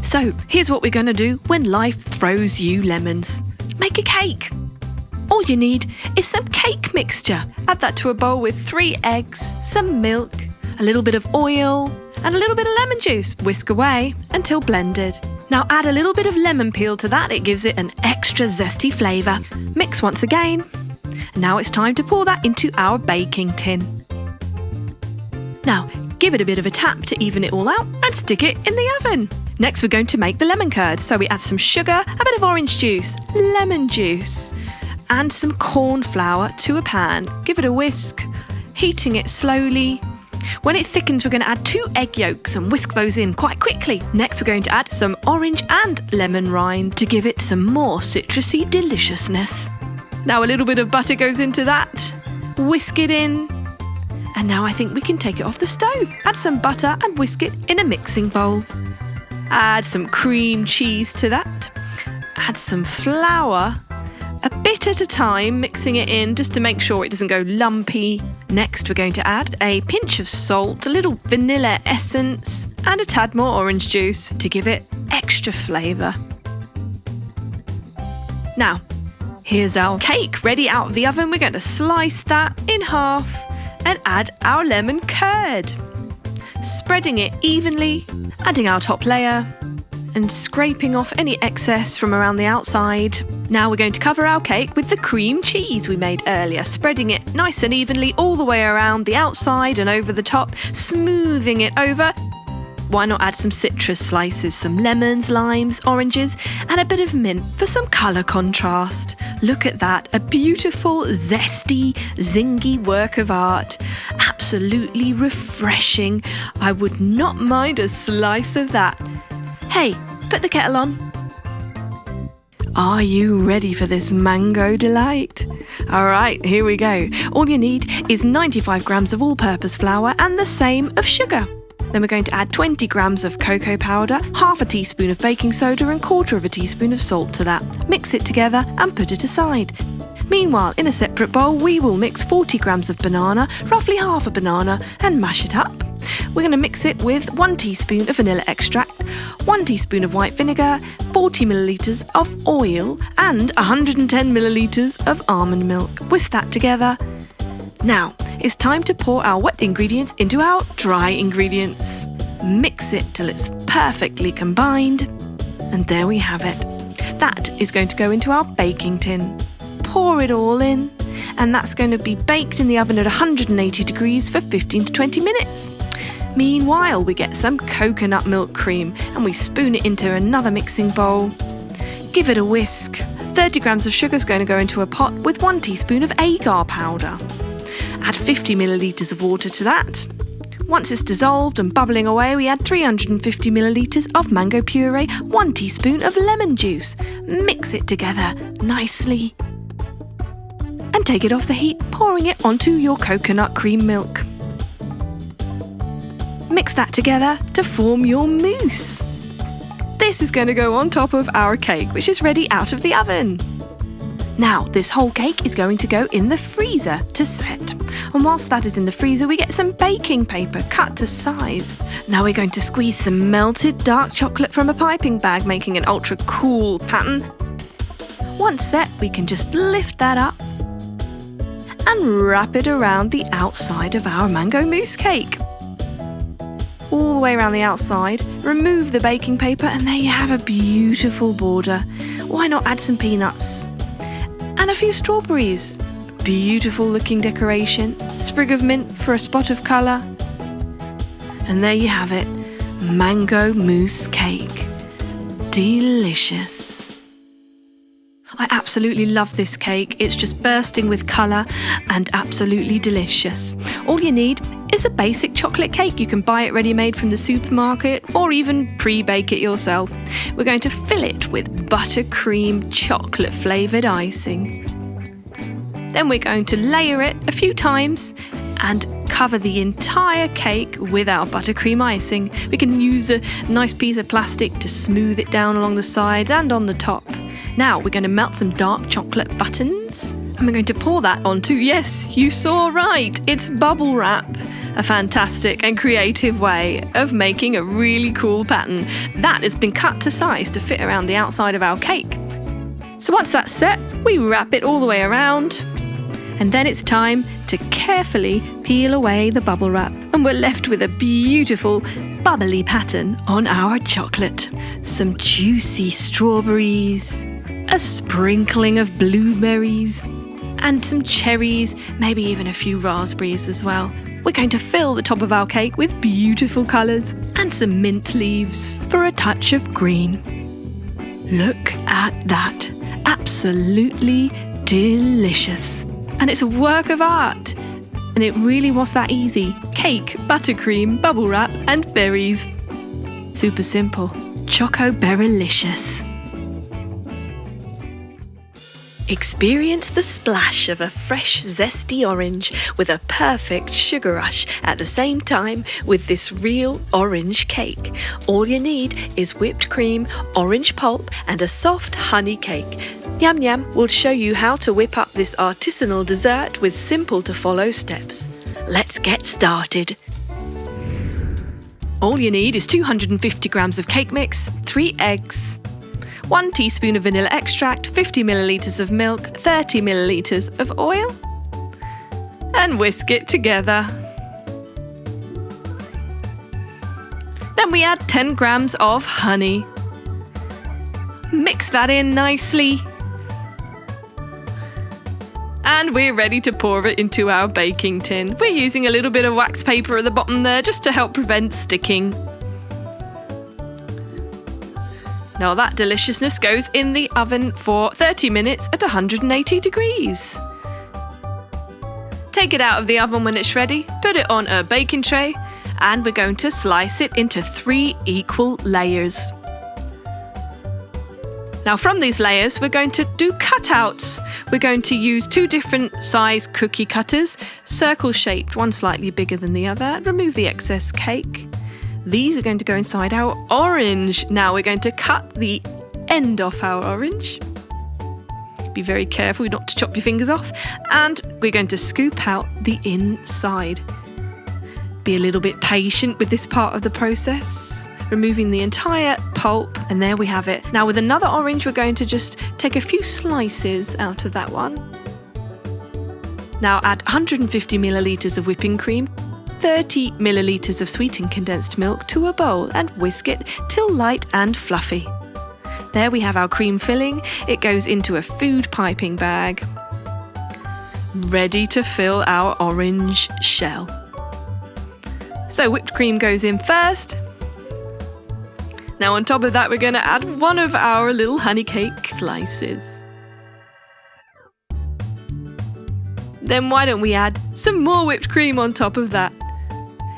So here's what we're going to do when life throws you lemons. Make a cake. All you need is some cake mixture. Add that to a bowl with 3 eggs, some milk, a little bit of oil, and a little bit of lemon juice. Whisk away until blended. Now add a little bit of lemon peel to that. It gives it an extra zesty flavour. Mix once again. And now it's time to pour that into our baking tin. Now give it a bit of a tap to even it all out and stick it in the oven. Next we're going to make the lemon curd. So we add some sugar, a bit of orange juice, lemon juice, and some corn flour to a pan. Give it a whisk, heating it slowly. When it thickens, we're going to add 2 egg yolks and whisk those in quite quickly. Next, we're going to add some orange and lemon rind to give it some more citrusy deliciousness. Now a little bit of butter goes into that. Whisk it in. And now I think we can take it off the stove. Add some butter and whisk it in a mixing bowl. Add some cream cheese to that. Add some flour. A bit at a time, mixing it in just to make sure it doesn't go lumpy. Next, we're going to add a pinch of salt, a little vanilla essence, and a tad more orange juice to give it extra flavour. Now, here's our cake ready out of the oven. We're going to slice that in half and add our lemon curd. Spreading it evenly, adding our top layer, and scraping off any excess from around the outside. Now we're going to cover our cake with the cream cheese we made earlier, spreading it nice and evenly all the way around the outside and over the top, smoothing it over. Why not add some citrus slices, some lemons, limes, oranges, and a bit of mint for some colour contrast. Look at that, a beautiful, zesty, zingy work of art. Absolutely refreshing. I would not mind a slice of that. Hey, put the kettle on. Are you ready for this mango delight? All right, here we go. All you need is 95 grams of all-purpose flour and the same of sugar. Then we're going to add 20 grams of cocoa powder, half a teaspoon of baking soda and 1/4 teaspoon of salt to that. Mix it together and put it aside. Meanwhile, in a separate bowl, we will mix 40 grams of banana, roughly half a banana, and mash it up. We're going to mix it with 1 teaspoon of vanilla extract, 1 teaspoon of white vinegar, 40 millilitres of oil, and 110 millilitres of almond milk. Whisk that together. Now, it's time to pour our wet ingredients into our dry ingredients. Mix it till it's perfectly combined. And there we have it. That is going to go into our baking tin. Pour it all in, and that's going to be baked in the oven at 180 degrees for 15 to 20 minutes. Meanwhile, we get some coconut milk cream and we spoon it into another mixing bowl. Give it a whisk. 30 grams of sugar is going to go into a pot with 1 teaspoon of agar powder. Add 50 millilitres of water to that. Once it's dissolved and bubbling away, we add 350 millilitres of mango puree, 1 teaspoon of lemon juice. Mix it together nicely. And take it off the heat, pouring it onto your coconut cream milk. Mix that together to form your mousse. This is going to go on top of our cake, which is ready out of the oven. Now, this whole cake is going to go in the freezer to set. And whilst that is in the freezer, we get some baking paper cut to size. Now we're going to squeeze some melted dark chocolate from a piping bag, making an ultra cool pattern. Once set, we can just lift that up and wrap it around the outside of our mango mousse cake. All the way around the outside, remove the baking paper, and there you have a beautiful border. Why not add some peanuts? And a few strawberries. Beautiful looking decoration. Sprig of mint for a spot of colour. And there you have it. Mango mousse cake. Delicious. I absolutely love this cake. It's just bursting with colour and absolutely delicious. All you need is a basic chocolate cake. You can buy it ready-made from the supermarket or even pre-bake it yourself. We're going to fill it with buttercream chocolate flavoured icing. Then we're going to layer it a few times and cover the entire cake with our buttercream icing. We can use a nice piece of plastic to smooth it down along the sides and on the top. Now we're going to melt some dark chocolate buttons and we're going to pour that onto, yes, you saw right, it's bubble wrap. A fantastic and creative way of making a really cool pattern that has been cut to size to fit around the outside of our cake. So once that's set, we wrap it all the way around, and then it's time to carefully peel away the bubble wrap, and we're left with a beautiful bubbly pattern on our chocolate. Some juicy strawberries, a sprinkling of blueberries, and some cherries, maybe even a few raspberries as well. We're going to fill the top of our cake with beautiful colours and some mint leaves for a touch of green. Look at that. Absolutely delicious. And it's a work of art. And it really was that easy. Cake, buttercream, bubble wrap and berries. Super simple. Choco-berrylicious. Experience the splash of a fresh, zesty orange with a perfect sugar rush at the same time with this real orange cake. All you need is whipped cream, orange pulp and a soft honey cake. Nyam Nyam will show you how to whip up this artisanal dessert with simple to follow steps. Let's get started. All you need is 250 grams of cake mix, 3 eggs, 1 teaspoon of vanilla extract, 50 millilitres of milk, 30 millilitres of oil, and whisk it together. Then we add 10 grams of honey. Mix that in nicely. And we're ready to pour it into our baking tin. We're using a little bit of wax paper at the bottom there just to help prevent sticking. Now that deliciousness goes in the oven for 30 minutes at 180 degrees. Take it out of the oven when it's ready, put it on a baking tray, and we're going to slice it into 3 equal layers. Now from these layers, we're going to do cutouts. We're going to use 2 different size cookie cutters, circle shaped, one slightly bigger than the other. Remove the excess cake. These are going to go inside our orange. Now we're going to cut the end off our orange. Be very careful not to chop your fingers off. And we're going to scoop out the inside. Be a little bit patient with this part of the process. Removing the entire pulp, and there we have it. Now with another orange, we're going to just take a few slices out of that one. Now add 150 millilitres of whipping cream, 30 millilitres of sweetened condensed milk to a bowl and whisk it till light and fluffy. There we have our cream filling. It goes into a food piping bag, ready to fill our orange shell. So whipped cream goes in first. Now on top of that, we're going to add one of our little honey cake slices. Then why don't we add some more whipped cream on top of that?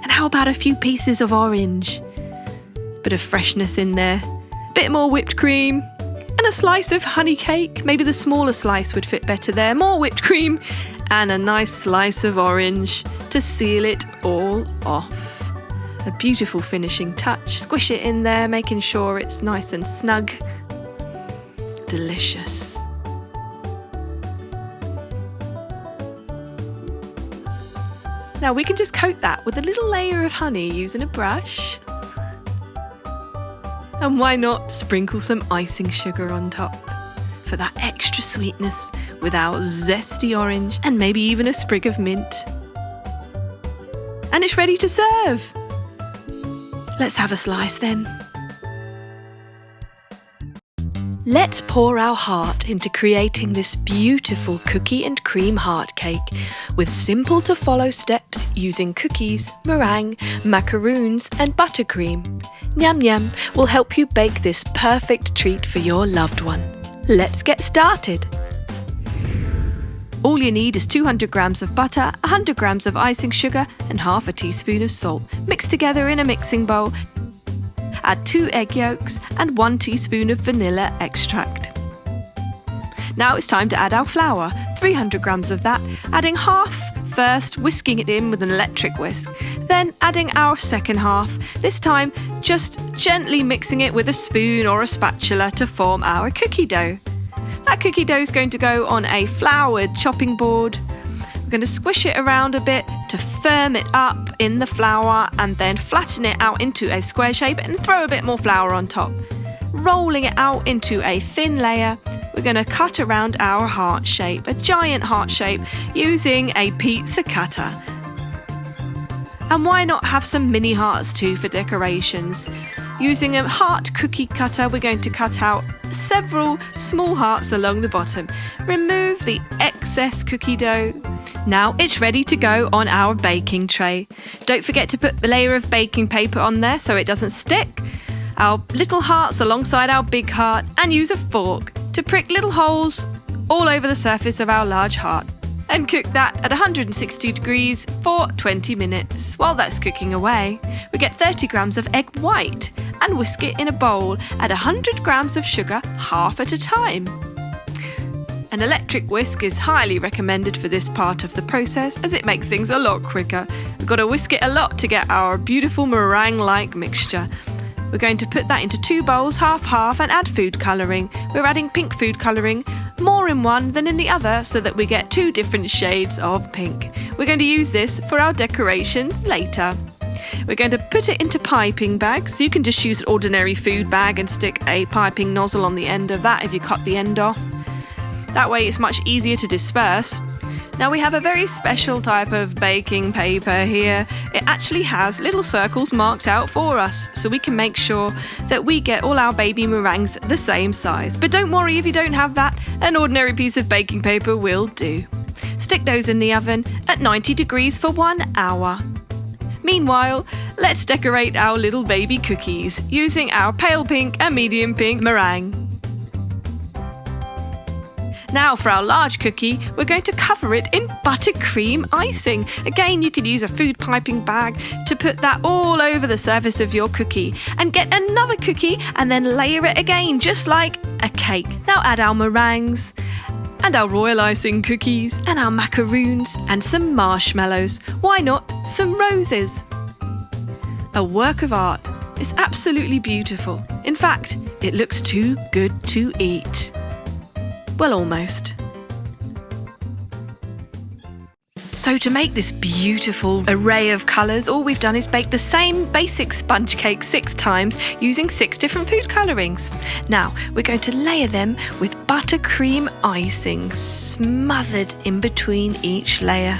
And how about a few pieces of orange? Bit of freshness in there. Bit more whipped cream. And a slice of honey cake. Maybe the smaller slice would fit better there. More whipped cream. And a nice slice of orange to seal it all off. A beautiful finishing touch. Squish it in there, making sure it's nice and snug. Delicious. Now we can just coat that with a little layer of honey using a brush. And why not sprinkle some icing sugar on top for that extra sweetness with our zesty orange and maybe even a sprig of mint. And it's ready to serve. Let's have a slice then. Let's pour our heart into creating this beautiful cookie and cream heart cake with simple to follow steps using cookies, meringue, macaroons and buttercream. Nyam Nyam will help you bake this perfect treat for your loved one. Let's get started. All you need is 200 grams of butter, 100 grams of icing sugar and half a teaspoon of salt. Mix together in a mixing bowl. Add 2 egg yolks and 1 teaspoon of vanilla extract. Now it's time to add our flour, 300 grams of that, adding half first, whisking it in with an electric whisk, then adding our second half, this time just gently mixing it with a spoon or a spatula to form our cookie dough. That cookie dough is going to go on a floured chopping board. We're We're going to squish it around a bit to firm it up in the flour and then flatten it out into a square shape and throw a bit more flour on top. Rolling it out into a thin layer, we're going to cut around our heart shape, a giant heart shape, using a pizza cutter. And why not have some mini hearts too for decorations? Using a heart cookie cutter, we're going to cut out several small hearts along the bottom. Remove the excess cookie dough. Now it's ready to go on our baking tray. Don't forget to put the layer of baking paper on there so it doesn't stick. Our little hearts alongside our big heart, and use a fork to prick little holes all over the surface of our large heart. And cook that at 160 degrees for 20 minutes. While that's cooking away, we get 30 grams of egg white and whisk it in a bowl. Add 100 grams of sugar, half at a time. An electric whisk is highly recommended for this part of the process as it makes things a lot quicker. We've got to whisk it a lot to get our beautiful meringue-like mixture. We're going to put that into 2 bowls, half and add food colouring. We're adding pink food colouring, more in one than in the other, so that we get 2 different shades of pink. We're going to use this for our decorations later. We're going to put it into piping bags. So you can just use an ordinary food bag and stick a piping nozzle on the end of that if you cut the end off. That way it's much easier to disperse. Now we have a very special type of baking paper here. It actually has little circles marked out for us, so we can make sure that we get all our baby meringues the same size. But don't worry if you don't have that, an ordinary piece of baking paper will do. Stick those in the oven at 90 degrees for 1 hour. Meanwhile, let's decorate our little baby cookies using our pale pink and medium pink meringue. Now for our large cookie, we're going to cover it in buttercream icing. Again, you could use a food piping bag to put that all over the surface of your cookie and get another cookie and then layer it again, just like a cake. Now add our meringues and our royal icing cookies and our macaroons and some marshmallows. Why not some roses? A work of art. It's absolutely beautiful. In fact, it looks too good to eat. Well, almost. So to make this beautiful array of colours, all we've done is bake the same basic sponge cake 6 times using 6 different food colourings. Now we're going to layer them with buttercream icing smothered in between each layer.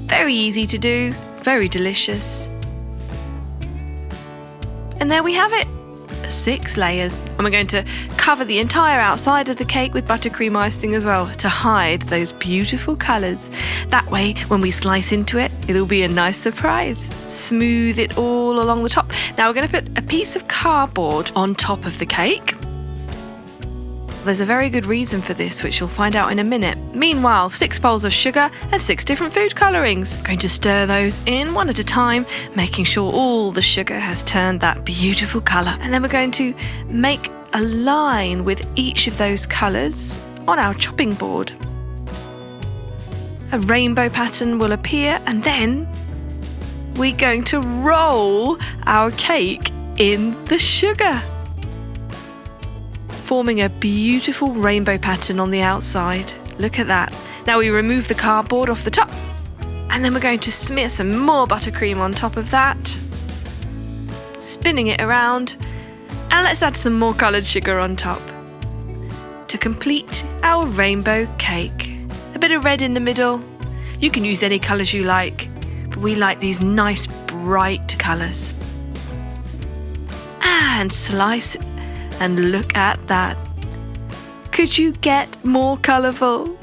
Very easy to do, very delicious. And there we have it. 6 layers, and we're going to cover the entire outside of the cake with buttercream icing as well to hide those beautiful colours. That way when we slice into it, it'll be a nice surprise. Smooth it all along the top. Now we're going to put a piece of cardboard on top of the cake. There's a very good reason for this, which you'll find out in a minute. Meanwhile, 6 bowls of sugar and 6 different food colourings. I'm going to stir those in one at a time, making sure all the sugar has turned that beautiful colour. And then we're going to make a line with each of those colours on our chopping board. A rainbow pattern will appear, and then we're going to roll our cake in the sugar, forming a beautiful rainbow pattern on the outside. Look at that. Now we remove the cardboard off the top, and then we're going to smear some more buttercream on top of that, spinning it around, and let's add some more coloured sugar on top to complete our rainbow cake. A bit of red in the middle. You can use any colours you like, but we like these nice bright colours. And slice it. And look at that. Could you get more colourful?